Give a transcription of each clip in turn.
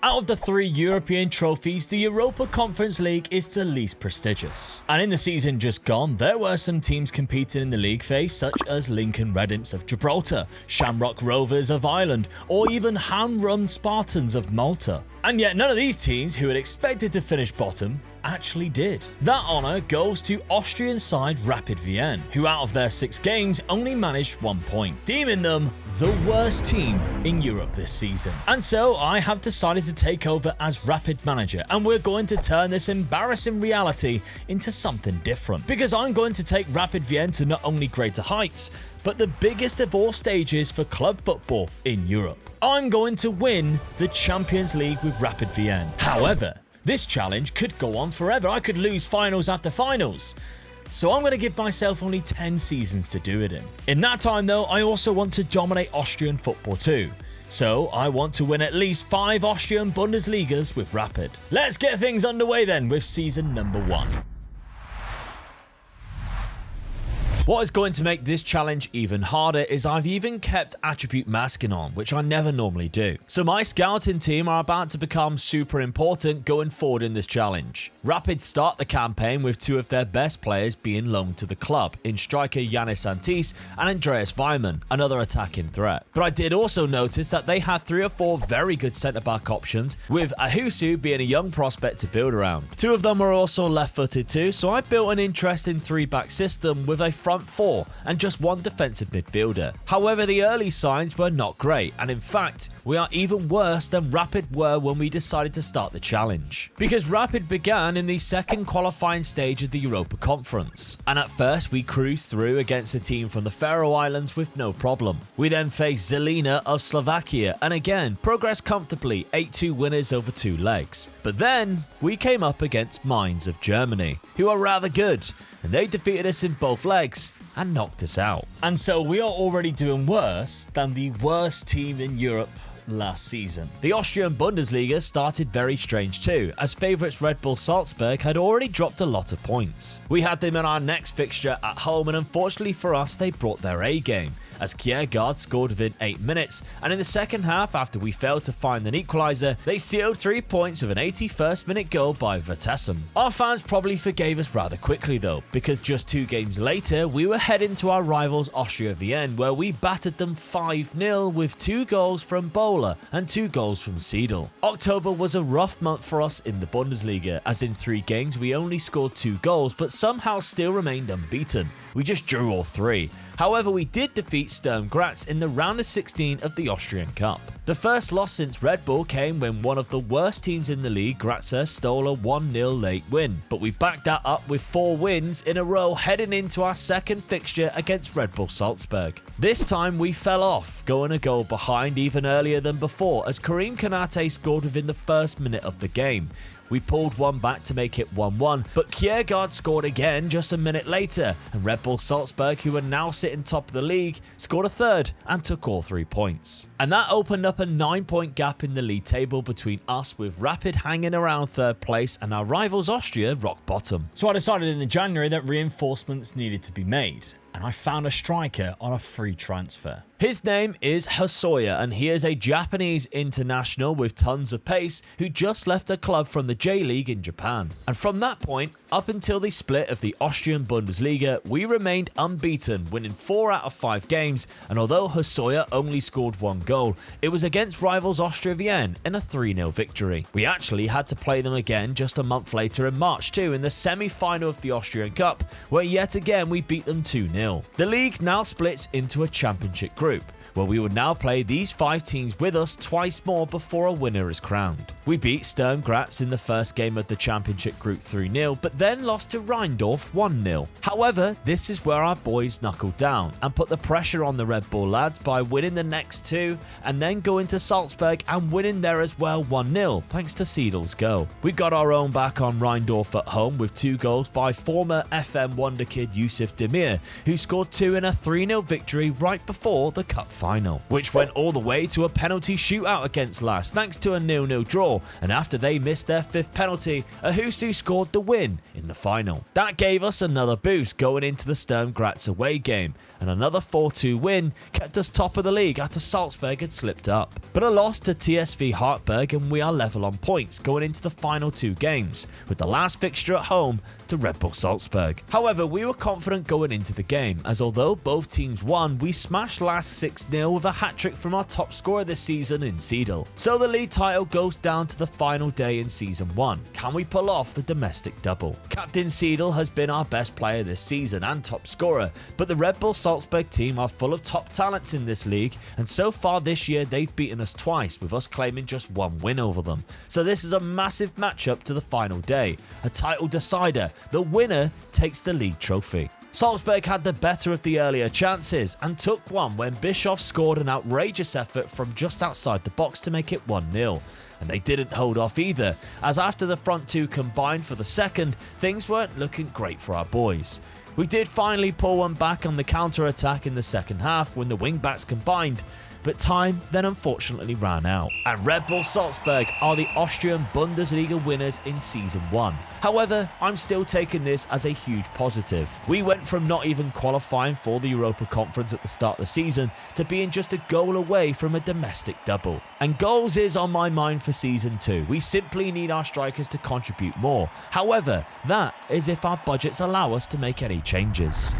Out of the 3 European trophies, the Europa Conference League is the least prestigious. And in the season just gone, there were some teams competing in the league phase such as Lincoln Redimps of Gibraltar, Shamrock Rovers of Ireland, or even Hamrun Spartans of Malta. And yet none of these teams who had expected to finish bottom actually did. That honour goes to Austrian side Rapid Vienna, who out of their 6 games only managed 1 point, deeming them the worst team in Europe this season. And so I have decided to take over as Rapid manager, and we're going to turn this embarrassing reality into something different. Because I'm going to take Rapid Vienna to not only greater heights, but the biggest of all stages for club football in Europe. I'm going to win the Champions League with Rapid Vienna. However, this challenge could go on forever. I could lose finals after finals. So I'm going to give myself only 10 seasons to do it in. In that time though, I also want to dominate Austrian football too. So I want to win at least 5 Austrian Bundesligas with Rapid. Let's get things underway then with season number 1. What is going to make this challenge even harder is I've even kept attribute masking on, which I never normally do. So my scouting team are about to become super important going forward in this challenge. Rapid start the campaign with 2 of their best players being loaned to the club, in striker Yannis Antis and Andreas Weimann, another attacking threat. But I did also notice that they had 3 or 4 very good centre-back options, with Ahusu being a young prospect to build around. 2 of them were also left-footed too, so I built an interesting 3-back system with a front 4 and just 1 defensive midfielder. However, the early signs were not great, and in fact, we are even worse than Rapid were when we decided to start the challenge. Because Rapid began in the second qualifying stage of the Europa Conference, and at first we cruised through against a team from the Faroe Islands with no problem. We then faced Zelina of Slovakia, and again progressed comfortably, 8-2 winners over 2 legs. But then we came up against Mainz of Germany, who are rather good, and they defeated us in both legs and knocked us out. And so we are already doing worse than the worst team in Europe last season. The Austrian Bundesliga started very strange too, as favourites Red Bull Salzburg had already dropped a lot of points. We had them in our next fixture at home, and unfortunately for us they brought their A game, as Kiergaard scored within 8 minutes, and in the second half, after we failed to find an equaliser, they sealed 3 points with an 81st minute goal by Vertessen. Our fans probably forgave us rather quickly though, because just 2 games later, we were heading to our rivals Austria Vienna, where we battered them 5-0 with 2 goals from Bowler and 2 goals from Seidel. October was a rough month for us in the Bundesliga, as in 3 games we only scored 2 goals, but somehow still remained unbeaten. We just drew all 3. However, we did defeat Sturm Graz in the round of 16 of the Austrian Cup. The first loss since Red Bull came when one of the worst teams in the league, Grazza, stole a 1-0 late win, but we backed that up with 4 wins in a row heading into our second fixture against Red Bull Salzburg. This time we fell off, going a goal behind even earlier than before, as Karim Konate scored within the first minute of the game. We pulled 1 back to make it 1-1, but Kiergaard scored again just a minute later, and Red Bull Salzburg, who are now sitting top of the league, scored a 3rd and took all 3 points. And that opened up a 9-point gap in the league table between us, with Rapid hanging around 3rd place and our rivals Austria rock bottom. So I decided in January that reinforcements needed to be made, and I found a striker on a free transfer. His name is Hosoya, and he is a Japanese international with tons of pace who just left a club from the J-League in Japan. And from that point, up until the split of the Austrian Bundesliga, we remained unbeaten, winning 4 out of 5 games, and although Hosoya only scored 1 goal, it was against rivals Austria Vienna in a 3-0 victory. We actually had to play them again just a month later in March too, in the semi-final of the Austrian Cup, where yet again we beat them 2-0. The league now splits into a championship group, where we would now play these 5 teams with us twice more before a winner is crowned. We beat Sturm Graz in the first game of the championship group 3-0, but then lost to Rheindorf 1-0. However, this is where our boys knuckled down and put the pressure on the Red Bull lads by winning the next 2, and then going to Salzburg and winning there as well 1-0 thanks to Siedel's goal. We got our own back on Rheindorf at home with 2 goals by former FM wonder kid Yusuf Demir, who scored 2 in a 3-0 victory right before the cup final. final, which went all the way to a penalty shootout against Lask thanks to a 0-0 draw, and after they missed their 5th penalty, Ahusu scored the win in the final. That gave us another boost going into the Sturm Graz away game, and another 4-2 win kept us top of the league after Salzburg had slipped up. But a loss to TSV Hartberg and we are level on points going into the final 2 games, with the last fixture at home to Red Bull Salzburg. However, we were confident going into the game, as although both teams won, we smashed Lask 6-0 with a hat-trick from our top scorer this season in Seidel. So the league title goes down to the final day in Season 1. Can we pull off the domestic double? Captain Seidel has been our best player this season and top scorer, but the Red Bull Salzburg team are full of top talents in this league, and so far this year they've beaten us twice, with us claiming just 1 win over them. So this is a massive matchup to the final day, a title decider. The winner takes the league trophy. Salzburg had the better of the earlier chances and took one when Bischoff scored an outrageous effort from just outside the box to make it 1-0. And they didn't hold off either, as after the front 2 combined for the second, things weren't looking great for our boys. We did finally pull one back on the counter-attack in the second half when the wing-backs combined, but time then unfortunately ran out, and Red Bull Salzburg are the Austrian Bundesliga winners in Season 1. However, I'm still taking this as a huge positive. We went from not even qualifying for the Europa Conference at the start of the season to being just a goal away from a domestic double. And goals is on my mind for Season 2. We simply need our strikers to contribute more. However, that is if our budgets allow us to make any changes.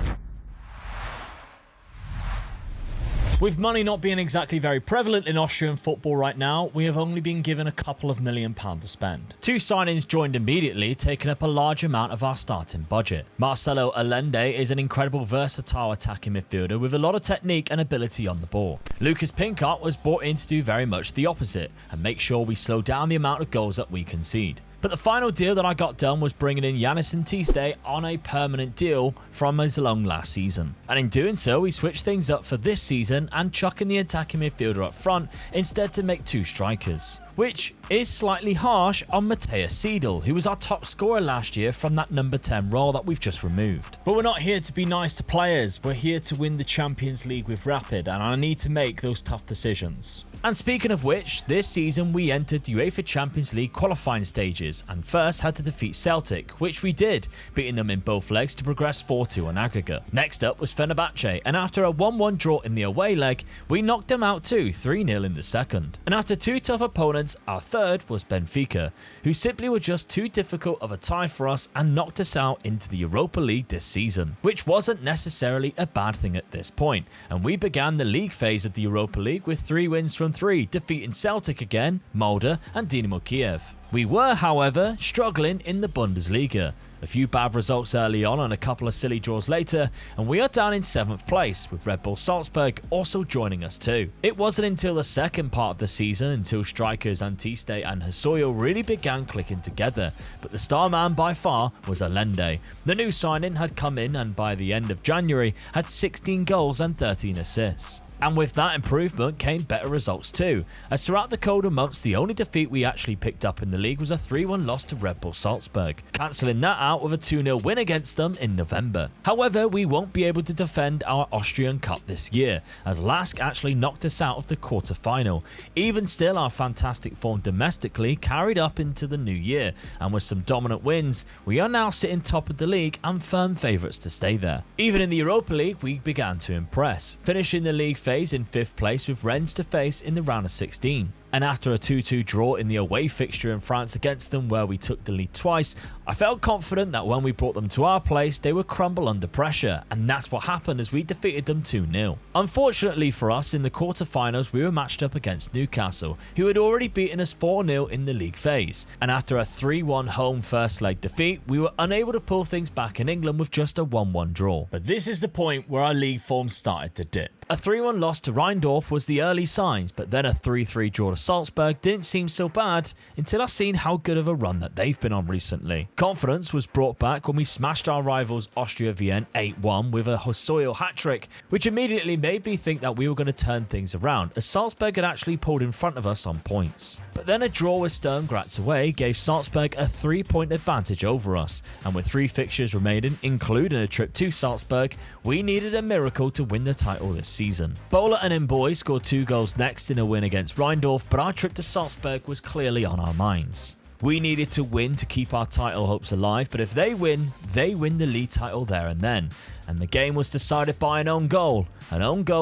With money not being exactly very prevalent in Austrian football right now, we have only been given a couple of £1 million to spend. 2 signings joined immediately, taking up a large amount of our starting budget. Marcelo Allende is an incredible versatile attacking midfielder with a lot of technique and ability on the ball. Lucas Pinkart was brought in to do very much the opposite and make sure we slow down the amount of goals that we concede. But the final deal that I got done was bringing in Yannis Ntiste on a permanent deal from his loan last season. And in doing so, we switched things up for this season and chucking the attacking midfielder up front instead to make 2 strikers. Which is slightly harsh on Matthias Seidel, who was our top scorer last year from that number 10 role that we've just removed. But we're not here to be nice to players, we're here to win the Champions League with Rapid, and I need to make those tough decisions. And speaking of which, this season we entered the UEFA Champions League qualifying stages and first had to defeat Celtic, which we did, beating them in both legs to progress 4-2 on aggregate. Next up was Fenerbahce, and after a 1-1 draw in the away leg, we knocked them out too, 3-0 in the second. And after 2 tough opponents, our third was Benfica, who simply were just too difficult of a tie for us and knocked us out into the Europa League this season, which wasn't necessarily a bad thing at this point, and we began the league phase of the Europa League with 3 wins from 3, defeating Celtic again, Molde and Dynamo Kiev. We were, however, struggling in the Bundesliga. A few bad results early on and a couple of silly draws later, and we are down in 7th place, with Red Bull Salzburg also joining us too. It wasn't until the second part of the season until strikers Ntiste and Hasoyo really began clicking together, but the star man by far was Allende. The new signing had come in and by the end of January had 16 goals and 13 assists. And with that improvement came better results too, as throughout the colder months the only defeat we actually picked up in the league was a 3-1 loss to Red Bull Salzburg, cancelling that out with a 2-0 win against them in November. However, we won't be able to defend our Austrian Cup this year, as Lask actually knocked us out of the quarter-final. Even still, our fantastic form domestically carried up into the new year, and with some dominant wins, we are now sitting top of the league and firm favourites to stay there. Even in the Europa League, we began to impress, finishing the league phase in 5th place with Rennes to face in the round of 16. And after a 2-2 draw in the away fixture in France against them where we took the lead twice, I felt confident that when we brought them to our place they would crumble under pressure, and that's what happened as we defeated them 2-0. Unfortunately for us, in the quarterfinals we were matched up against Newcastle, who had already beaten us 4-0 in the league phase, and after a 3-1 home first leg defeat we were unable to pull things back in England with just a 1-1 draw. But this is the point where our league form started to dip. A 3-1 loss to Rheindorf was the early signs, but then a 3-3 draw to Salzburg didn't seem so bad until I seen how good of a run that they've been on recently. Confidence was brought back when we smashed our rivals Austria Vienna 8-1 with a Hosoyo hat-trick, which immediately made me think that we were going to turn things around, as Salzburg had actually pulled in front of us on points. But then a draw with Sturm Graz away gave Salzburg a 3-point advantage over us, and with 3 fixtures remaining, including a trip to Salzburg, we needed a miracle to win the title this season. Bowler and Mboy scored 2 goals next in a win against Rheindorf, but our trip to Salzburg was clearly on our minds. We needed to win to keep our title hopes alive, but if they win the league title there and then. And the game was decided by an own goal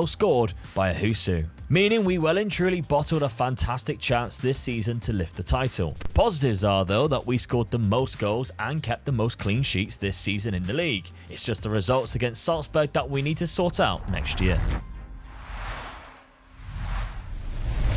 scored by a Husu. Meaning we well and truly bottled a fantastic chance this season to lift the title. Positives are though that we scored the most goals and kept the most clean sheets this season in the league. It's just the results against Salzburg that we need to sort out next year.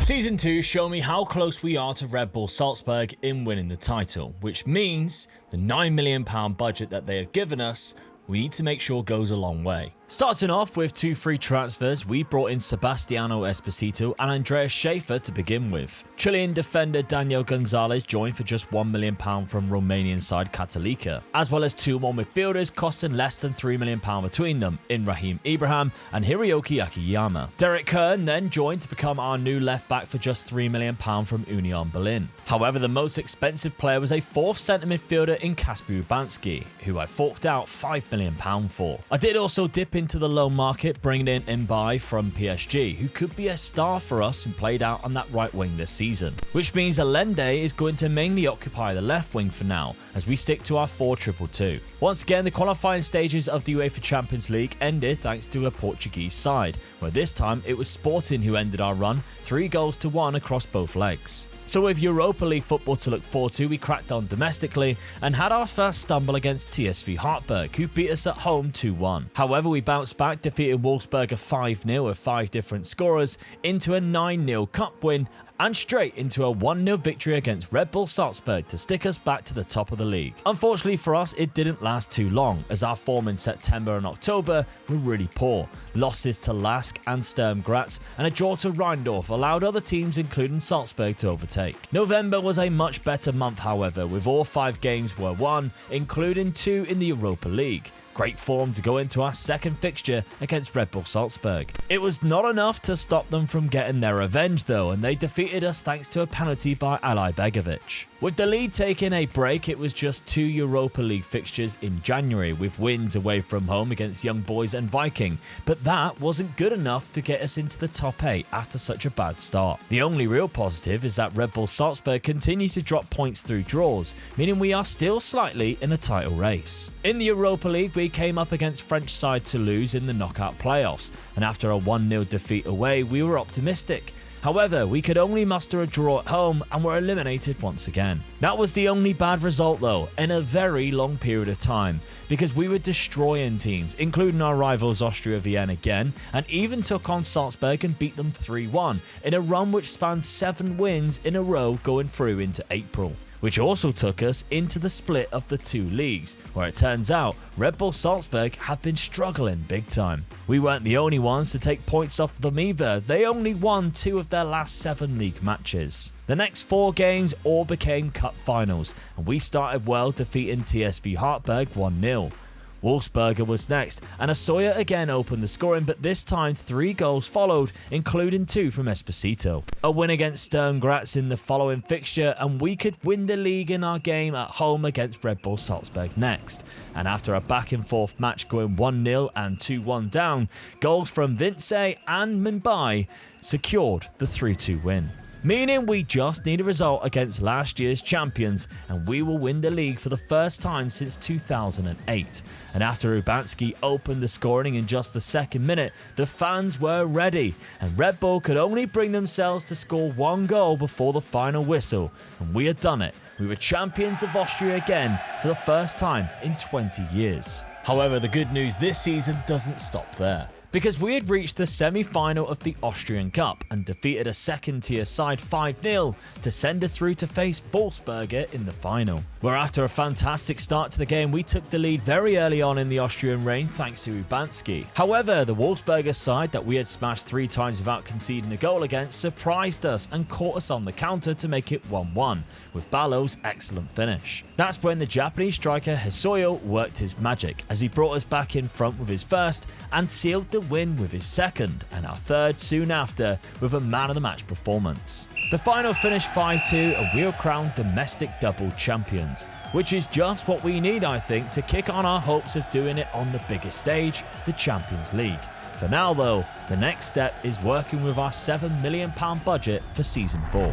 Season 2 showed me how close we are to Red Bull Salzburg in winning the title, which means the £9 million budget that they have given us, we need to make sure goes a long way. Starting off with 2 free transfers, we brought in Sebastiano Esposito and Andreas Schaefer to begin with. Chilean defender Daniel Gonzalez joined for just £1 million from Romanian side Katolika, as well as 2 more midfielders costing less than £3 million between them in Raheem Ibrahim and Hiroyuki Akiyama. Derek Kern then joined to become our new left back for just £3 million from Union Berlin. However, the most expensive player was a 4th centre midfielder in Kasper Ubanski, who I forked out £5 million for. I did also dip into the loan market, bringing in Mbaye from PSG, who could be a star for us and played out on that right wing this season. Which means Allende is going to mainly occupy the left wing for now, as we stick to our 4-2-2. Once again, the qualifying stages of the UEFA Champions League ended thanks to a Portuguese side, where this time it was Sporting who ended our run, 3-1 across both legs. So with Europa League football to look forward to, we cracked on domestically and had our first stumble against TSV Hartberg, who beat us at home 2-1. However, we bounced back, defeating Wolfsberger 5-0 with 5 different scorers into a 9-0 cup win and straight into a 1-0 victory against Red Bull Salzburg to stick us back to the top of the league. Unfortunately for us, it didn't last too long, as our form in September and October were really poor. Losses to Lask and Sturm Graz and a draw to Rheindorf allowed other teams including Salzburg to overtake. November was a much better month however, with all 5 games were won, including 2 in the Europa League. Great form to go into our second fixture against Red Bull Salzburg. It was not enough to stop them from getting their revenge though, and they defeated us thanks to a penalty by Ali Begovic. With the league taking a break, it was just 2 Europa League fixtures in January, with wins away from home against Young Boys and Viking, but that wasn't good enough to get us into the top 8 after such a bad start. The only real positive is that Red Bull Salzburg continue to drop points through draws, meaning we are still slightly in a title race. In the Europa League, we came up against French side Toulouse in the knockout playoffs, and after a 1-0 defeat away, we were optimistic. However, we could only muster a draw at home and were eliminated once again. That was the only bad result though, in a very long period of time, because we were destroying teams, including our rivals Austria Vienna again, and even took on Salzburg and beat them 3-1, in a run which spanned 7 wins in a row going through into April. Which also took us into the split of the 2 leagues, where it turns out Red Bull Salzburg have been struggling big time. We weren't the only ones to take points off them either, they only won 2 of their last 7 league matches. The next 4 games all became cup finals, and we started well, defeating TSV Hartberg 1-0. Wolfsberger was next, and Asoya again opened the scoring, but this time 3 goals followed, including 2 from Esposito. A win against Sturm Graz in the following fixture, and we could win the league in our game at home against Red Bull Salzburg next. And after a back and forth match going 1-0 and 2-1 down, goals from Vince and Mbaye secured the 3-2 win. Meaning we just need a result against last year's champions and we will win the league for the first time since 2008. And after Ubanski opened the scoring in just the 2nd minute, the fans were ready and Red Bull could only bring themselves to score 1 goal before the final whistle, and we had done it. We were champions of Austria again for the first time in 20 years. However, the good news this season doesn't stop there, because we had reached the semi-final of the Austrian Cup and defeated a second-tier side 5-0 to send us through to face Wolfsberger in the final. Where after a fantastic start to the game, we took the lead very early on in the Austrian reign thanks to Ubanski. However, the Wolfsberger side that we had smashed 3 times without conceding a goal against surprised us and caught us on the counter to make it 1-1, with Ballo's excellent finish. That's when the Japanese striker Hosoyo worked his magic, as he brought us back in front with his first and sealed the win with his second, and our third soon after with a man-of-the-match performance. The final finished 5-2, and we are crowned domestic double champions, which is just what we need, I think, to kick on our hopes of doing it on the biggest stage, the Champions League. For now though, the next step is working with our £7 million budget for Season 4.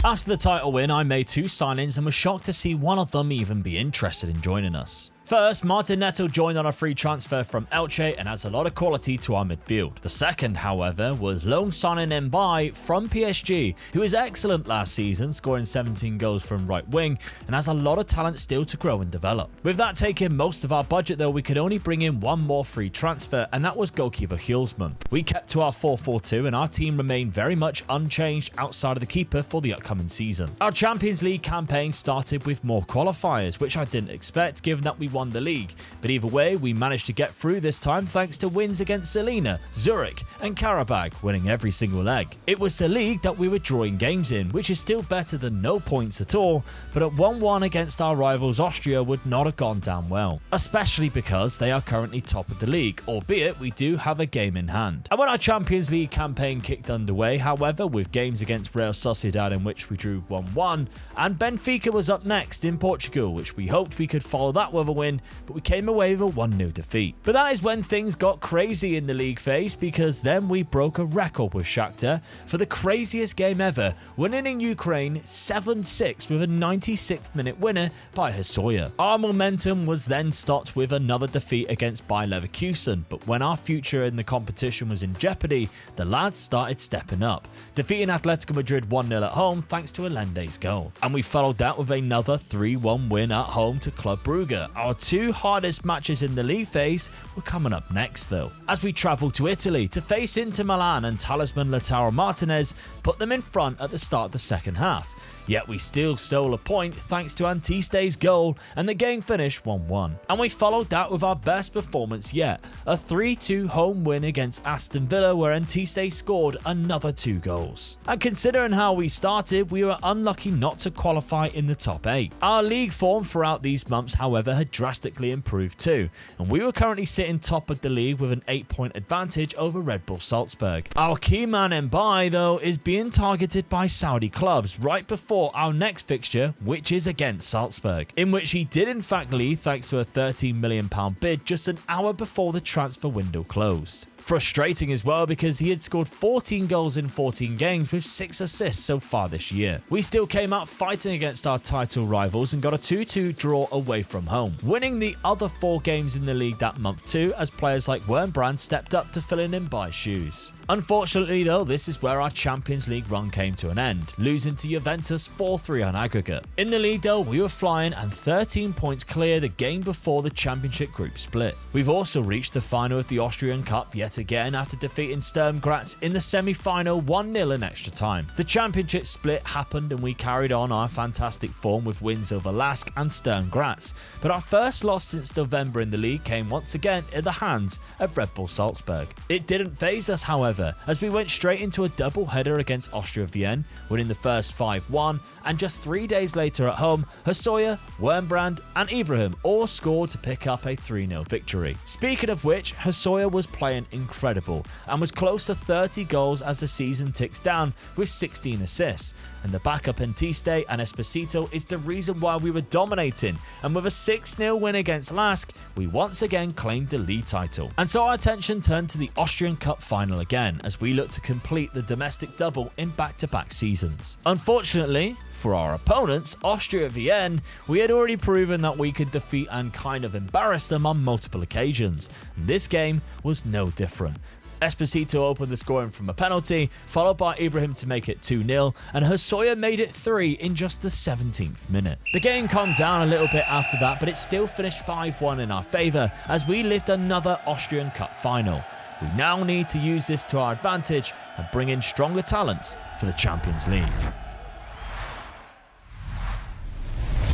After the title win, I made 2 signings and was shocked to see one of them even be interested in joining us. First, Martin Neto joined on a free transfer from Elche and adds a lot of quality to our midfield. The second, however, was loan signing Mbai from PSG, who was excellent last season, scoring 17 goals from right wing and has a lot of talent still to grow and develop. With that taking most of our budget though, we could only bring in one more free transfer, and that was goalkeeper Hjulsman. We kept to our 4-4-2 and our team remained very much unchanged outside of the keeper for the upcoming season. Our Champions League campaign started with more qualifiers, which I didn't expect given that we won the league, but either way we managed to get through this time thanks to wins against Selina, Zurich and Karabag, winning every single leg. It was the league that we were drawing games in, which is still better than no points at all, but at 1-1 against our rivals Austria would not have gone down well, especially because they are currently top of the league, albeit we do have a game in hand. And when our Champions League campaign kicked underway, however, with games against Real Sociedad in which we drew 1-1, and Benfica was up next in Portugal, which we hoped we could follow that with a win, but we came away with a 1-0 defeat. But that is when things got crazy in the league phase, because then we broke a record with Shakhtar for the craziest game ever, winning in Ukraine 7-6 with a 96th minute winner by Hosoya. Our momentum was then stopped with another defeat against Bayer Leverkusen, but when our future in the competition was in jeopardy, the lads started stepping up, defeating Atletico Madrid 1-0 at home thanks to Allende's goal. And we followed that with another 3-1 win at home to Club Brugge. Our 2 hardest matches in the league phase were coming up next though, as we travelled to Italy to face Inter Milan, and talisman Lautaro Martinez put them in front at the start of the second half. Yet we still stole a point thanks to Antiste's goal, and the game finished 1-1. And we followed that with our best performance yet, a 3-2 home win against Aston Villa where Antiste scored another 2 goals. And considering how we started, we were unlucky not to qualify in the top 8. Our league form throughout these months, however, had drastically improved too, and we were currently sitting top of the league with an 8-point advantage over Red Bull Salzburg. Our key man Mbai though is being targeted by Saudi clubs right before our next fixture, which is against Salzburg, in which he did in fact leave thanks to a £13 million bid just an hour before the transfer window closed. Frustrating as well because he had scored 14 goals in 14 games with 6 assists so far this year. We still came out fighting against our title rivals and got a 2-2 draw away from home, winning the other 4 games in the league that month too, as players like Wernbrand stepped up to fill in Mbai's shoes. Unfortunately though, this is where our Champions League run came to an end, losing to Juventus 4-3 on aggregate. In the league though, we were flying and 13 points clear the game before the Championship group split. We've also reached the final of the Austrian Cup yet again after defeating Sturm Graz in the semi-final 1-0 in extra time. The Championship split happened and we carried on our fantastic form with wins over Lask and Sturm Graz, but our first loss since November in the league came once again in the hands of Red Bull Salzburg. It didn't faze us however, as we went straight into a double header against Austria Vienna, winning the first 5-1, and just 3 days later at home, Hosoya, Wernbrand and Ibrahim all scored to pick up a 3-0 victory. Speaking of which, Hosoya was playing incredible and was close to 30 goals as the season ticks down with 16 assists, and the backup Antiste and Esposito is the reason why we were dominating, and with a 6-0 win against Lask, we once again claimed the league title. And so our attention turned to the Austrian Cup final again as we look to complete the domestic double in back-to-back seasons. Unfortunately, for our opponents, Austria Vienna, we had already proven that we could defeat and kind of embarrass them on multiple occasions. This game was no different. Esposito opened the scoring from a penalty, followed by Ibrahim to make it 2-0, and Hossoya made it 3 in just the 17th minute. The game calmed down a little bit after that, but it still finished 5-1 in our favour as we lift another Austrian Cup final. We now need to use this to our advantage and bring in stronger talents for the Champions League.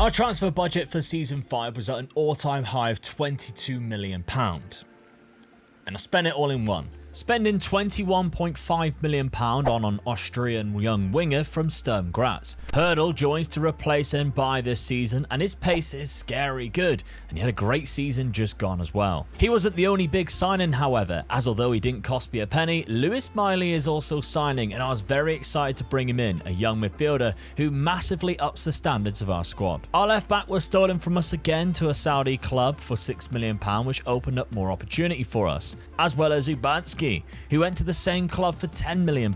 Our transfer budget for Season 5 was at an all-time high of £22 million. And I spent it all in one, spending £21.5 million on an Austrian young winger from Sturm Graz. Hurdle joins to replace him by this season, and his pace is scary good, and he had a great season just gone as well. He wasn't the only big signing, however, as although he didn't cost me a penny, Lewis Miley is also signing, and I was very excited to bring him in, a young midfielder who massively ups the standards of our squad. Our left back was stolen from us again to a Saudi club for £6 million, which opened up more opportunity for us, as well as Ubanski, who went to the same club for £10 million.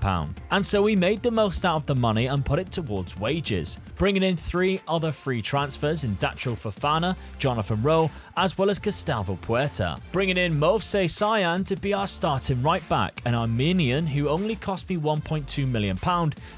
And so we made the most out of the money and put it towards wages, bringing in 3 other free transfers in Dacho Fofana, Jonathan Rowe, as well as Gustavo Puerta, bringing in Movsei Sayan to be our starting right back, an Armenian who only cost me £1.2 million,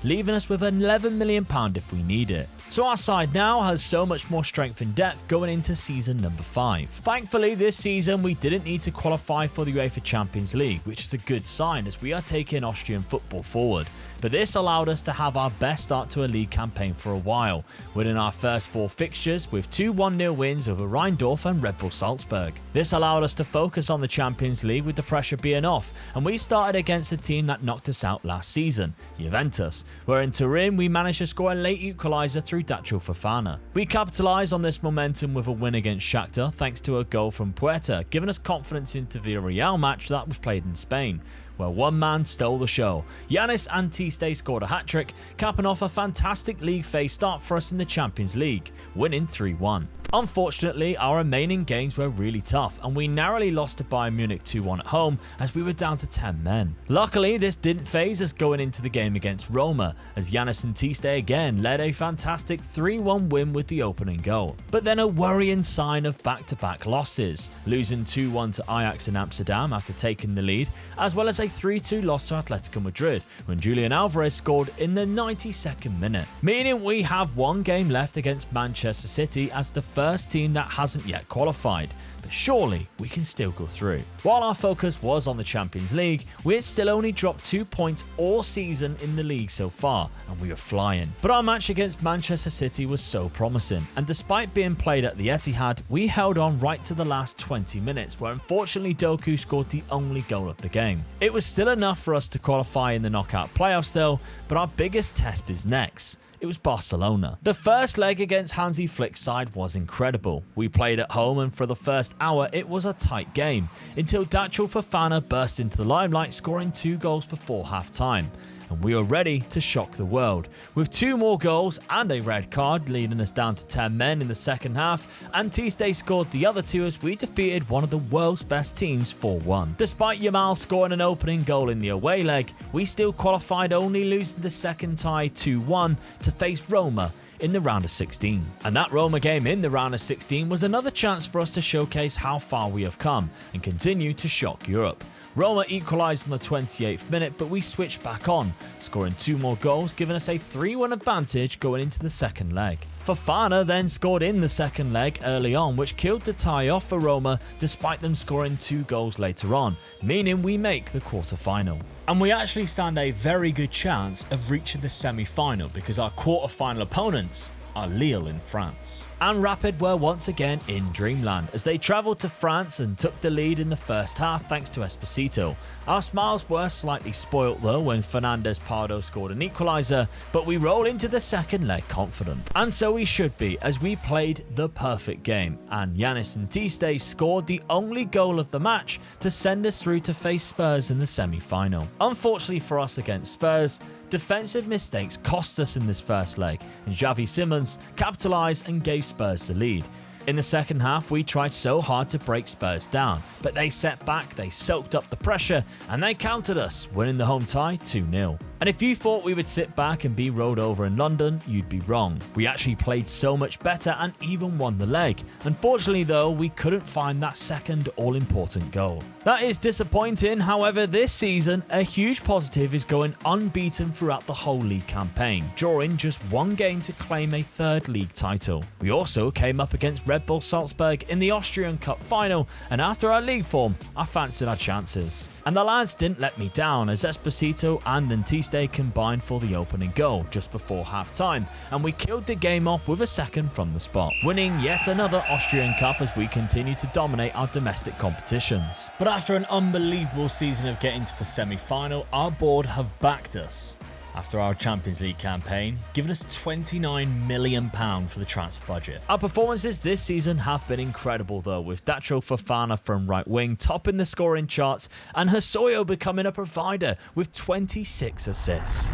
leaving us with £11 million if we need it. So our side now has so much more strength and depth going into season number 5. Thankfully, this season we didn't need to qualify for the UEFA Champions League, which is a good sign as we are taking Austrian football forward. But this allowed us to have our best start to a league campaign for a while, winning our first 4 fixtures with 2 1-0 wins over Rheindorf and Red Bull Salzburg. This allowed us to focus on the Champions League with the pressure being off, and we started against a team that knocked us out last season, Juventus, where in Turin we managed to score a late equaliser through Dacho Fofana. We capitalised on this momentum with a win against Shakhtar thanks to a goal from Puerta, giving us confidence into the Villarreal match that was played in Spain, where one man stole the show. Yanis Antiste scored a hat-trick, capping off a fantastic league phase start for us in the Champions League, winning 3-1. Unfortunately, our remaining games were really tough, and we narrowly lost to Bayern Munich 2-1 at home as we were down to 10 men. Luckily, this didn't phase us going into the game against Roma, as Yanis Antiste again led a fantastic 3-1 win with the opening goal. But then a worrying sign of back-to-back losses, losing 2-1 to Ajax in Amsterdam after taking the lead, as well as a 3-2 loss to Atletico Madrid when Julian Alvarez scored in the 92nd minute, meaning we have 1 game left against Manchester City as the first team that hasn't yet qualified, but surely we can still go through. While our focus was on the Champions League, we had still only dropped 2 points all season in the league so far, and we were flying. But our match against Manchester City was so promising, and despite being played at the Etihad, we held on right to the last 20 minutes, where unfortunately Doku scored the only goal of the game. It was still enough for us to qualify in the knockout playoffs though, but our biggest test is next. It was Barcelona. The first leg against Hansi Flick's side was incredible. We played at home, and for the first hour it was a tight game, until Dacho Fofana burst into the limelight, scoring 2 goals before half-time. And we were ready to shock the world. With 2 more goals and a red card, leading us down to 10 men in the second half, Antiste scored the other 2 as we defeated one of the world's best teams 4-1. Despite Yamal scoring an opening goal in the away leg, we still qualified, only losing the second tie 2-1 to face Roma in the round of 16. And that Roma game in the round of 16 was another chance for us to showcase how far we have come and continue to shock Europe. Roma equalised on the 28th minute, but we switched back on, scoring 2 more goals, giving us a 3-1 advantage going into the second leg. Fofana then scored in the second leg early on, which killed the tie off for Roma despite them scoring 2 goals later on, meaning we make the quarter-final. And we actually stand a very good chance of reaching the semi-final because our quarter-final opponents are Lille in France. And Rapid were once again in dreamland as they travelled to France and took the lead in the first half thanks to Esposito. Our smiles were slightly spoilt though when Fernandez Pardo scored an equaliser, but we roll into the second leg confident. And so we should be, as we played the perfect game, and Yanis Antiste scored the only goal of the match to send us through to face Spurs in the semi-final. Unfortunately for us against Spurs, defensive mistakes cost us in this first leg, and Xavi Simons capitalised and gave Spurs the lead. In the second half, we tried so hard to break Spurs down, but they set back, they soaked up the pressure, and they countered us, winning the home tie 2-0. And if you thought we would sit back and be rolled over in London, you'd be wrong. We actually played so much better and even won the leg. Unfortunately though, we couldn't find that second all-important goal. That is disappointing. However, this season, a huge positive is going unbeaten throughout the whole league campaign, drawing just one game to claim a third league title. We also came up against Red Bull Salzburg in the Austrian Cup final, and after our league form, I fancied our chances. And the lads didn't let me down as Esposito and Antiste combined for the opening goal just before half-time, and we killed the game off with a second from the spot, winning yet another Austrian Cup as we continue to dominate our domestic competitions. But after an unbelievable season of getting to the semi-final, our board have backed us. After our Champions League campaign, giving us £29 million for the transfer budget. Our performances this season have been incredible though, with Datro Fofana from right wing topping the scoring charts and Hasoyo becoming a provider with 26 assists.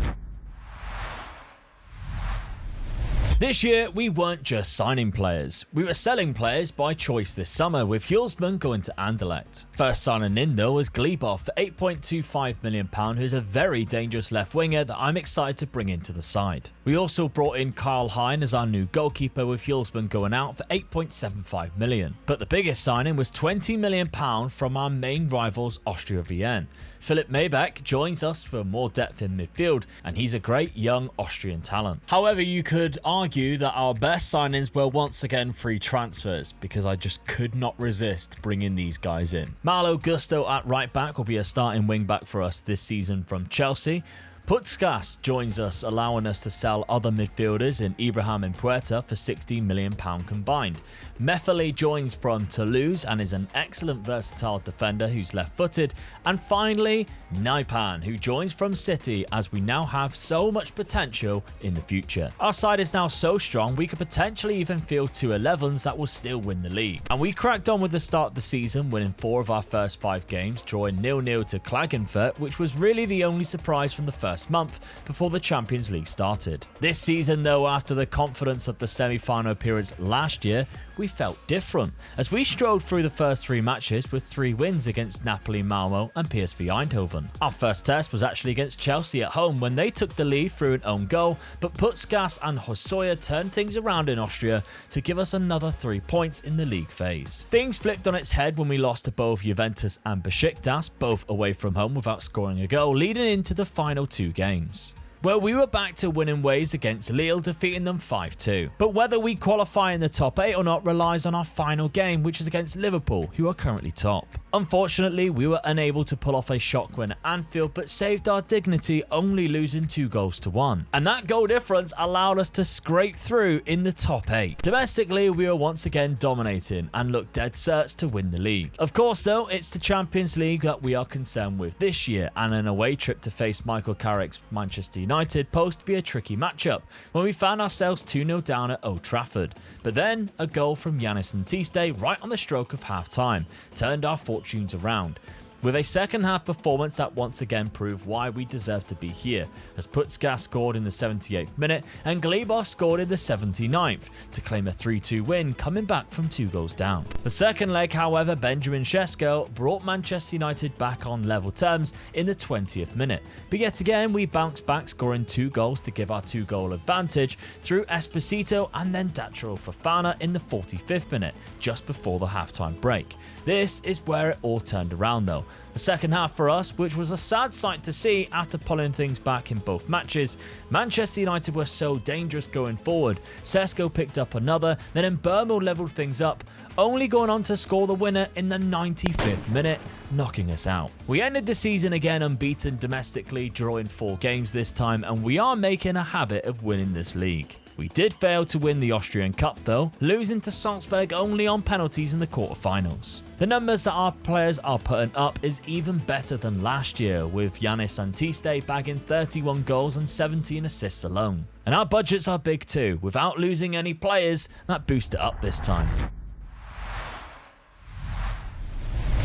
This year, we weren't just signing players. We were selling players by choice this summer, with Hjulsman going to Anderlecht. First signing in though was Glebov for £8.25 million, who's a very dangerous left winger that I'm excited to bring into the side. We also brought in Karl Hein as our new goalkeeper, with Hjulsman going out for £8.75 million. But the biggest signing was £20 million from our main rivals Austria Vienna. Philip Maybach joins us for more depth in midfield, and he's a great young Austrian talent. However, you could argue that our best signings were once again free transfers, because I just could not resist bringing these guys in. Malo Gusto at right back will be a starting wing back for us this season from Chelsea. Putzkas joins us, allowing us to sell other midfielders in Ibrahim and Puerta for £16 million combined. Mefeli joins from Toulouse and is an excellent versatile defender who's left-footed. And finally, Naipan, who joins from City, as we now have so much potential in the future. Our side is now so strong we could potentially even field 2 11s that will still win the league. And we cracked on with the start of the season, winning 4 of our first 5 games, drawing 0-0 to Klagenfurt, which was really the only surprise from the first month before the Champions League started. This season though, after the confidence of the semi-final appearance last year, we felt different, as we strode through the first 3 matches with 3 wins against Napoli, Malmo and PSV Eindhoven. Our first test was actually against Chelsea at home when they took the lead through an own goal, but Putzkas and Hosoya turned things around in Austria to give us another 3 points in the league phase. Things flipped on its head when we lost to both Juventus and Besiktas, both away from home without scoring a goal, leading into the final 2 games. Well, we were back to winning ways against Lille, defeating them 5-2. But whether we qualify in the top 8 or not relies on our final game, which is against Liverpool, who are currently top. Unfortunately, we were unable to pull off a shock win at Anfield, but saved our dignity, only losing 2-1. And that goal difference allowed us to scrape through in the top 8. Domestically, we were once again dominating and looked dead certs to win the league. Of course though, it's the Champions League that we are concerned with this year, and an away trip to face Michael Carrick's Manchester United posed to be a tricky matchup when we found ourselves 2-0 down at Old Trafford. But then a goal from Yannis Antiste right on the stroke of half-time turned our fortunes around, with a second half performance that once again proved why we deserve to be here, as Putzkas scored in the 78th minute and Glebov scored in the 79th to claim a 3-2 win, coming back from 2 goals down. The second leg, however, Benjamin Sesko brought Manchester United back on level terms in the 20th minute, but yet again we bounced back, scoring 2 goals to give our 2-goal advantage through Esposito and then Datro Fofana in the 45th minute, just before the halftime break. This is where it all turned around though. The second half for us, which was a sad sight to see after pulling things back in both matches. Manchester United were so dangerous going forward. Sesko picked up another, then Mbeumo levelled things up, only going on to score the winner in the 95th minute, knocking us out. We ended the season again unbeaten domestically, drawing 4 games this time, and we are making a habit of winning this league. We did fail to win the Austrian Cup though, losing to Salzburg only on penalties in the quarterfinals. The numbers that our players are putting up is even better than last year, with Yannis Antiste bagging 31 goals and 17 assists alone. And our budgets are big too, without losing any players that boost it up this time.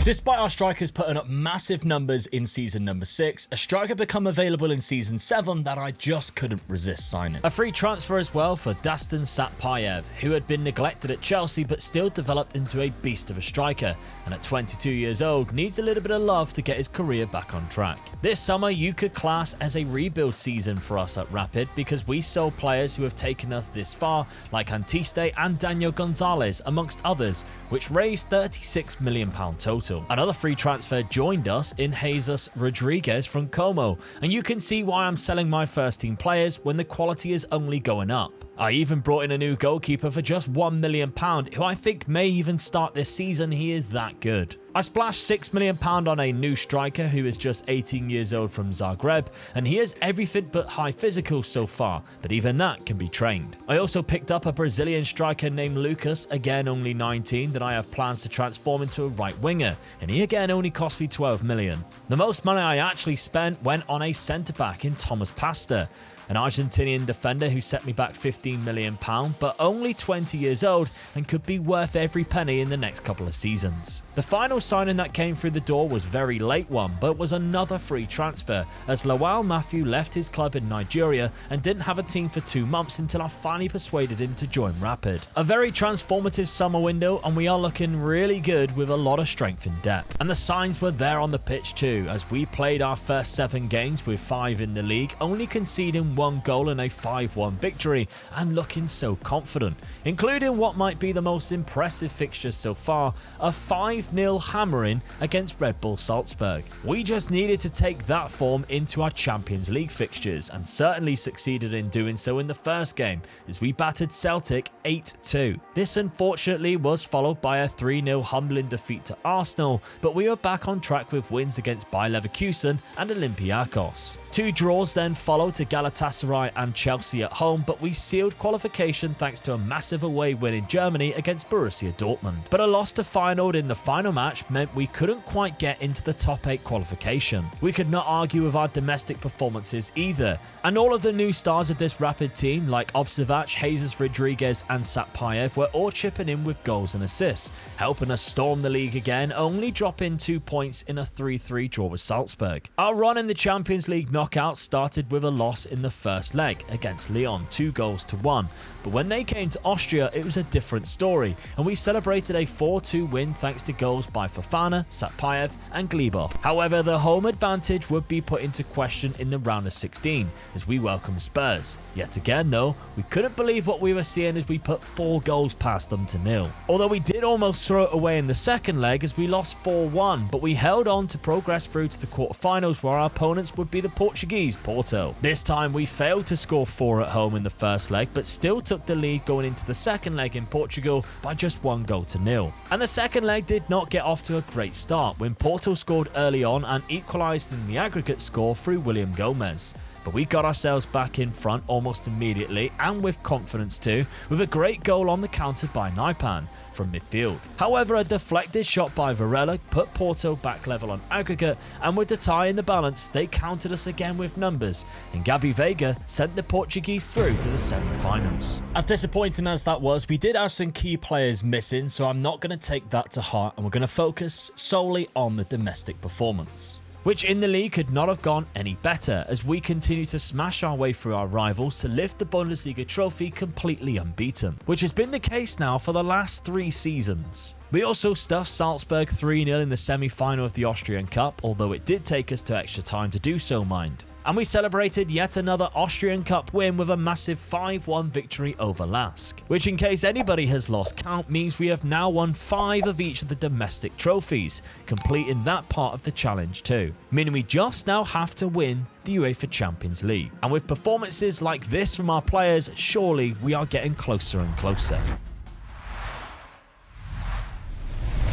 Despite our strikers putting up massive numbers in season number 6, a striker become available in season 7 that I just couldn't resist signing. A free transfer as well for Dastan Satpayev, who had been neglected at Chelsea but still developed into a beast of a striker, and at 22 years old needs a little bit of love to get his career back on track. This summer you could class as a rebuild season for us at Rapid because we sold players who have taken us this far, like Antiste and Daniel Gonzalez amongst others, which raised £36 million total. Another free transfer joined us in Jesus Rodriguez from Como, and you can see why I'm selling my first team players when the quality is only going up. I even brought in a new goalkeeper for just £1 million, who I think may even start this season. He is that good. I splashed £6 million on a new striker who is just 18 years old from Zagreb, and he has everything but high physical so far, but even that can be trained. I also picked up a Brazilian striker named Lucas, again only 19, that I have plans to transform into a right winger, and he again only cost me 12 million. The most money I actually spent went on a centre back in Thomas Pasta, an Argentinian defender who set me back £15 million, but only 20 years old and could be worth every penny in the next couple of seasons. The final signing that came through the door was a very late one, but was another free transfer, as Lawal Matthew left his club in Nigeria and didn't have a team for 2 months until I finally persuaded him to join Rapid. A very transformative summer window, and we are looking really good with a lot of strength and depth. And the signs were there on the pitch too, as we played our first 7 games with 5 in the league, only conceding 1 goal in a 5-1 victory, and looking so confident, including what might be the most impressive fixture so far, a 5-0 hammering against Red Bull Salzburg. We just needed to take that form into our Champions League fixtures, and certainly succeeded in doing so in the first game, as we battered Celtic 8-2. This unfortunately was followed by a 3-0 humbling defeat to Arsenal, but we were back on track with wins against Bayer Leverkusen and Olympiacos. 2 draws then followed to Galatasaray and Chelsea at home, but we sealed qualification thanks to a massive away win in Germany against Borussia Dortmund. But a loss to Feyenoord in the final match meant we couldn't quite get into the top 8 qualification. We could not argue with our domestic performances either, and all of the new stars of this Rapid team like Observac, Jesus Rodriguez and Satpayev were all chipping in with goals and assists, helping us storm the league again, only dropping 2 points in a 3-3 draw with Salzburg. Our run in the Champions League knockout started with a loss in the first leg against Lyon, 2-1, but when they came to Austria it was a different story, and we celebrated a 4-2 win thanks to goals by Fofana, Satpayev and Glebov. However, the home advantage would be put into question in the round of 16 as we welcomed Spurs. Yet again though, we couldn't believe what we were seeing as we put 4 goals past them to nil. Although we did almost throw it away in the second leg as we lost 4-1, but we held on to progress through to the quarterfinals where our opponents would be the Portuguese Porto. This time we failed to score 4 at home in the first leg, but still took the lead going into the second leg in Portugal by just 1-0. And the second leg did not get off to a great start when Porto scored early on and equalised in the aggregate score through William Gomez. But we got ourselves back in front almost immediately, and with confidence too, with a great goal on the counter by Naipan from midfield. However, a deflected shot by Varela put Porto back level on aggregate, and with the tie in the balance, they countered us again with numbers, and Gabi Veiga sent the Portuguese through to the semi-finals. As disappointing as that was, we did have some key players missing, so I'm not going to take that to heart, and we're going to focus solely on the domestic performance, which in the league could not have gone any better, as we continue to smash our way through our rivals to lift the Bundesliga trophy completely unbeaten, which has been the case now for the last 3 seasons. We also stuffed Salzburg 3-0 in the semi-final of the Austrian Cup, although it did take us to extra time to do so, mind. And we celebrated yet another Austrian Cup win with a massive 5-1 victory over Lask, which in case anybody has lost count means we have now won 5 of each of the domestic trophies, completing that part of the challenge too, meaning we just now have to win the UEFA Champions League. And with performances like this from our players, surely we are getting closer and closer.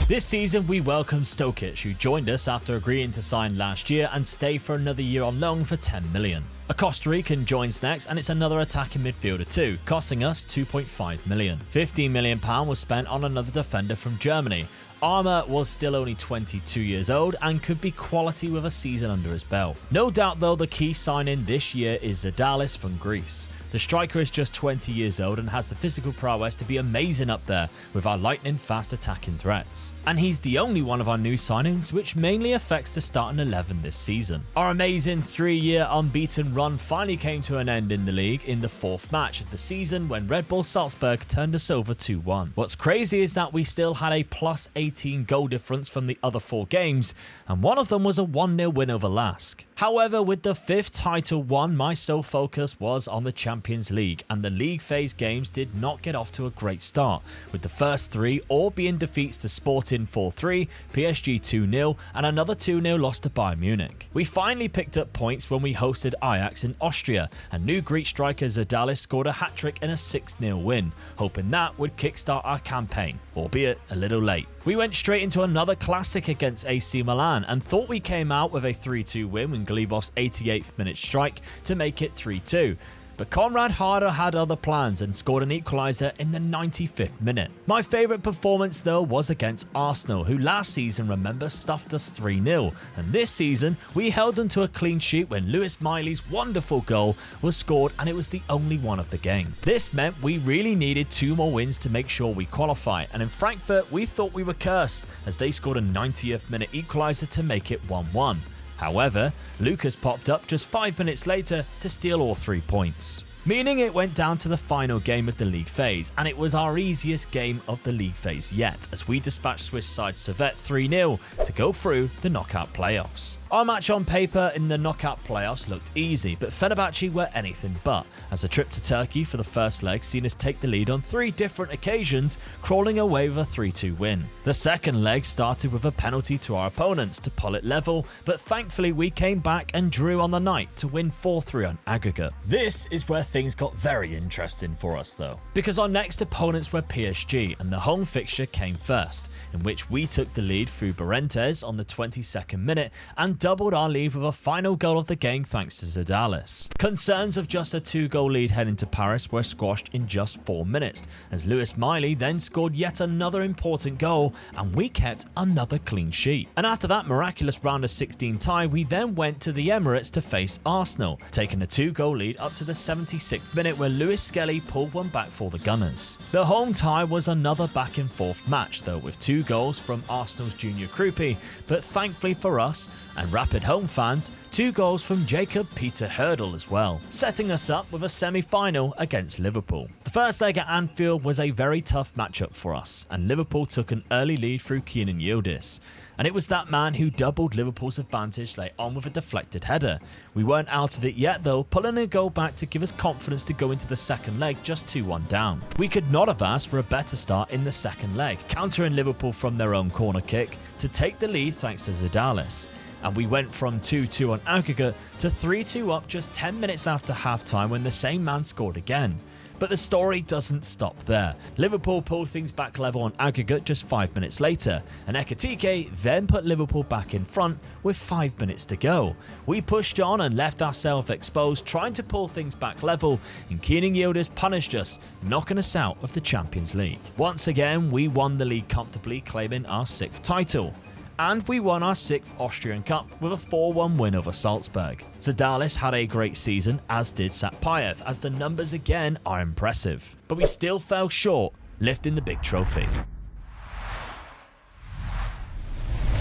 This season we welcomed Stokic, who joined us after agreeing to sign last year and stay for another year on loan for 10 million. A Costa Rican joins next, and it's another attacking midfielder too, costing us 2.5 million. £15 million was spent on another defender from Germany. Armour was still only 22 years old and could be quality with a season under his belt. No doubt though, the key signing this year is Zadalis from Greece. The striker is just 20 years old and has the physical prowess to be amazing up there with our lightning fast attacking threats. And he's the only one of our new signings which mainly affects the starting 11 this season. Our amazing 3-year unbeaten run finally came to an end in the league in the 4th match of the season when Red Bull Salzburg turned us over 2-1. What's crazy is that we still had a plus 18 goal difference from the other 4 games, and one of them was a 1-0 win over Lask. However, with the 5th title won, my sole focus was on the Champions League, and the league phase games did not get off to a great start, with the first 3 all being defeats to Sporting 4-3, PSG 2-0, and another 2-0 loss to Bayern Munich. We finally picked up points when we hosted Ajax in Austria, and new Greek striker Zadalis scored a hat-trick in a 6-0 win, hoping that would kickstart our campaign, albeit a little late. We went straight into another classic against AC Milan and thought we came out with a 3-2 win when Glebov's 88th minute strike to make it 3-2. But Konrad Harder had other plans and scored an equaliser in the 95th minute. My favourite performance though was against Arsenal, who last season, remember, stuffed us 3-0, and this season we held them to a clean sheet when Lewis Miley's wonderful goal was scored, and it was the only one of the game. This meant we really needed 2 more wins to make sure we qualify, and in Frankfurt we thought we were cursed as they scored a 90th minute equaliser to make it 1-1. However, Lucas popped up just 5 minutes later to steal all 3 points. Meaning it went down to the final game of the league phase, and it was our easiest game of the league phase yet, as we dispatched Swiss side Servette 3-0 to go through the knockout playoffs. Our match on paper in the knockout playoffs looked easy, but Fenerbahce were anything but, as a trip to Turkey for the first leg seen us take the lead on 3 different occasions, crawling away with a 3-2 win. The second leg started with a penalty to our opponents to pull it level, but thankfully we came back and drew on the night to win 4-3 on aggregate. This is where things got very interesting for us though, because our next opponents were PSG and the home fixture came first, in which we took the lead through Barentes on the 22nd minute and doubled our lead with a final goal of the game thanks to Zadalis. Concerns of just a 2-goal lead heading to Paris were squashed in just 4 minutes, as Lewis Miley then scored yet another important goal and we kept another clean sheet. And after that miraculous round of 16 tie, we then went to the Emirates to face Arsenal, taking a 2-goal lead up to the 76th minute where Lewis Skelly pulled one back for the Gunners. The home tie was another back and forth match though, with 2 goals from Arsenal's Junior Krupi, but thankfully for us and Rapid home fans, 2 goals from Jacob Peter Hurdle as well, setting us up with a semi-final against Liverpool. The first leg at Anfield was a very tough matchup for us, and Liverpool took an early lead through Kenan Yildiz. And it was that man who doubled Liverpool's advantage late on with a deflected header. We weren't out of it yet though, pulling a goal back to give us confidence to go into the second leg just 2-1 down. We could not have asked for a better start in the second leg, countering Liverpool from their own corner kick to take the lead thanks to Zadalis. And we went from 2-2 on aggregate to 3-2 up just 10 minutes after half-time when the same man scored again. But the story doesn't stop there. Liverpool pulled things back level on aggregate just 5 minutes later, and Ekitike then put Liverpool back in front with 5 minutes to go. We pushed on and left ourselves exposed, trying to pull things back level, and Kenan Yildiz punished us, knocking us out of the Champions League. Once again, we won the league comfortably, claiming our 6th title. And we won our 6th Austrian Cup with a 4-1 win over Salzburg. Zadalis had a great season, as did Satpayev, as the numbers again are impressive. But we still fell short, lifting the big trophy.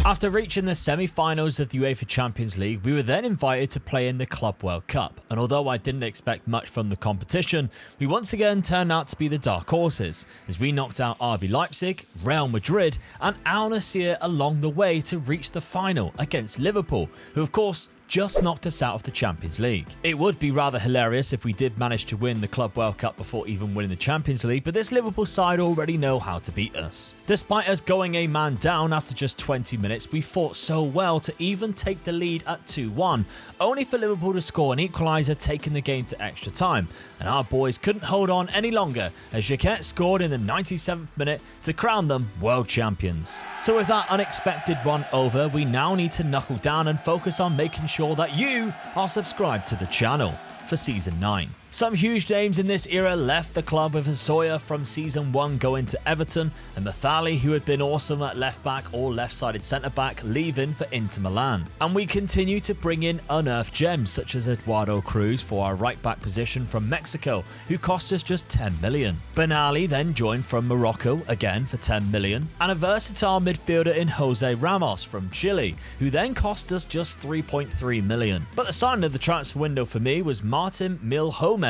After reaching the semi-finals of the UEFA Champions League, we were then invited to play in the Club World Cup, and although I didn't expect much from the competition, we once again turned out to be the dark horses, as we knocked out RB Leipzig, Real Madrid and Al Nassr along the way to reach the final against Liverpool, who of course just knocked us out of the Champions League. It would be rather hilarious if we did manage to win the Club World Cup before even winning the Champions League, but this Liverpool side already know how to beat us. Despite us going a man down after just 20 minutes, we fought so well to even take the lead at 2-1, only for Liverpool to score an equaliser, taking the game to extra time, and our boys couldn't hold on any longer as Jacquet scored in the 97th minute to crown them world champions. So with that unexpected run over, we now need to knuckle down and focus on making sure that you are subscribed to the channel for Season 9. Some huge names in this era left the club, with Asoya from season 1 going to Everton, and Mathali, who had been awesome at left back or left-sided centre-back, leaving for Inter Milan. And we continue to bring in unearthed gems such as Eduardo Cruz for our right-back position from Mexico, who cost us just 10 million. Benali then joined from Morocco, again for 10 million, and a versatile midfielder in Jose Ramos from Chile, who then cost us just 3.3 million. But the sign of the transfer window for me was Martin Milhomens,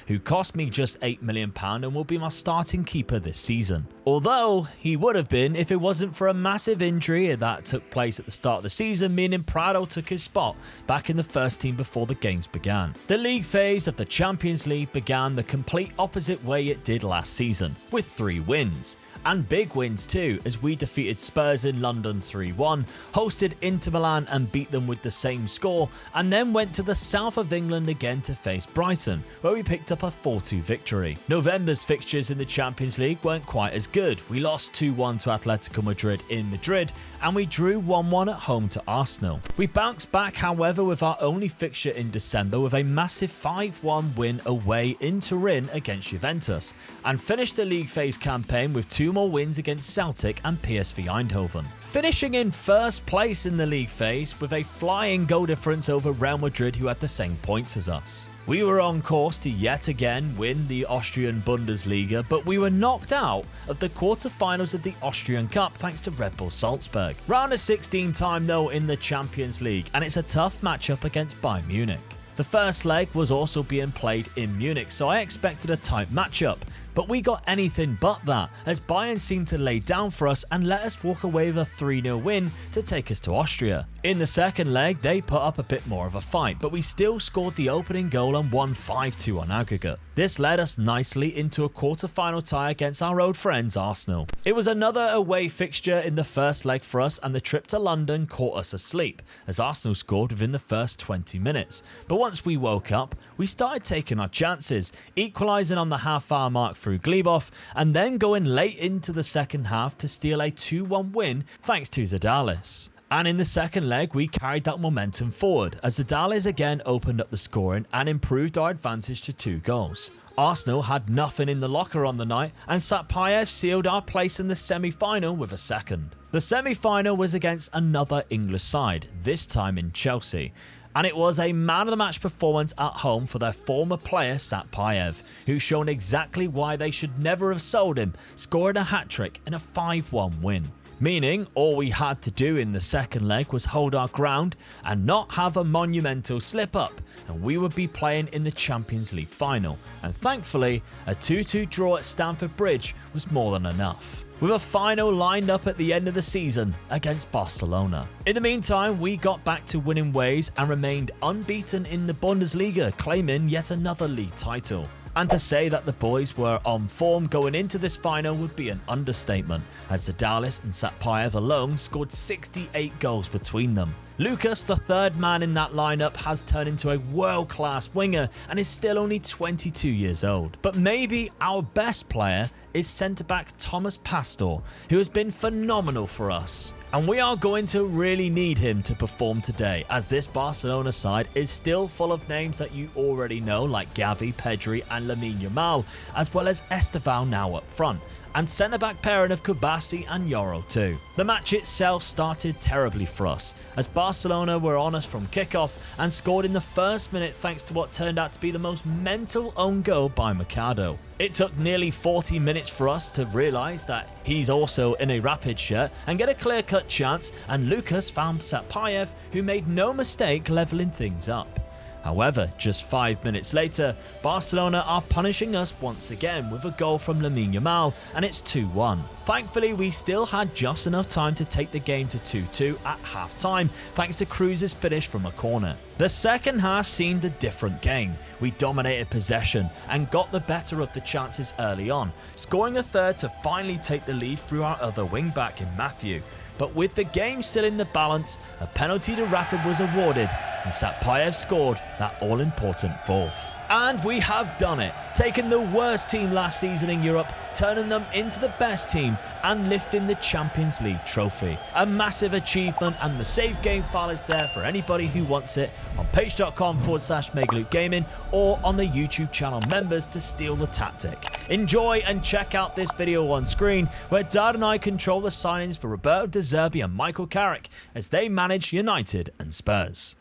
who cost me just £8 million and will be my starting keeper this season. Although he would have been if it wasn't for a massive injury that took place at the start of the season, meaning Prado took his spot back in the first team before the games began. The league phase of the Champions League began the complete opposite way it did last season, with 3 wins. And big wins too, as we defeated Spurs in London 3-1, hosted Inter Milan and beat them with the same score, and then went to the south of England again to face Brighton, where we picked up a 4-2 victory. November's fixtures in the Champions League weren't quite as good. We lost 2-1 to Atletico Madrid in Madrid, and we drew 1-1 at home to Arsenal. We bounced back, however, with our only fixture in December with a massive 5-1 win away in Turin against Juventus, and finished the league phase campaign with 2 more wins against Celtic and PSV Eindhoven, finishing in first place in the league phase with a flying goal difference over Real Madrid, who had the same points as us. We were on course to yet again win the Austrian Bundesliga, but we were knocked out of the quarter-finals of the Austrian Cup thanks to Red Bull Salzburg. Round of 16 time though in the Champions League, and it's a tough matchup against Bayern Munich. The first leg was also being played in Munich, so I expected a tight matchup. But we got anything but that, as Bayern seemed to lay down for us and let us walk away with a 3-0 win to take us to Austria. In the second leg, they put up a bit more of a fight, but we still scored the opening goal and won 5-2 on aggregate. This led us nicely into a quarter-final tie against our old friends Arsenal. It was another away fixture in the first leg for us, and the trip to London caught us asleep, as Arsenal scored within the first 20 minutes. But once we woke up, we started taking our chances, equalising on the half-hour mark through Glebov, and then going late into the second half to steal a 2-1 win thanks to Zadalis. And in the second leg, we carried that momentum forward, as Zadalis again opened up the scoring and improved our advantage to 2 goals. Arsenal had nothing in the locker on the night, and Satpayev sealed our place in the semi-final with a second. The semi-final was against another English side, this time in Chelsea, and it was a man-of-the-match performance at home for their former player Satpayev, who's shown exactly why they should never have sold him, scoring a hat-trick in a 5-1 win. Meaning all we had to do in the second leg was hold our ground and not have a monumental slip-up, and we would be playing in the Champions League final, and thankfully a 2-2 draw at Stamford Bridge was more than enough, with a final lined up at the end of the season against Barcelona. In the meantime, we got back to winning ways and remained unbeaten in the Bundesliga, claiming yet another league title. And to say that the boys were on form going into this final would be an understatement, as Zadalis and Satpayev alone scored 68 goals between them. Lucas, the third man in that lineup, has turned into a world-class winger and is still only 22 years old. But maybe our best player is centre-back Thomas Pastor, who has been phenomenal for us. And we are going to really need him to perform today, as this Barcelona side is still full of names that you already know, like Gavi, Pedri and Lamine Yamal, as well as Esteval now up front, and centre-back pairing of Kubasi and Yoro too. The match itself started terribly for us, as Barcelona were on us from kickoff and scored in the first minute thanks to what turned out to be the most mental own goal by Mercado. It took nearly 40 minutes for us to realise that he's also in a Rapid shirt and get a clear-cut chance, and Lucas found Satpayev, who made no mistake levelling things up. However, just 5 minutes later, Barcelona are punishing us once again with a goal from Lamine Yamal, and it's 2-1. Thankfully, we still had just enough time to take the game to 2-2 at half-time, thanks to Cruz's finish from a corner. The second half seemed a different game. We dominated possession and got the better of the chances early on, scoring a third to finally take the lead through our other wing-back in Matthew. But with the game still in the balance, a penalty to Rapid was awarded, and Satpayev scored that all-important fourth. And we have done it, taking the worst team last season in Europe, turning them into the best team and lifting the Champions League trophy. A massive achievement, and the save game file is there for anybody who wants it on page.com/MegaLootGaming or on the YouTube channel members to steal the tactic. Enjoy and check out this video on screen where Dad and I control the signings for Roberto De Zerbi and Michael Carrick as they manage United and Spurs.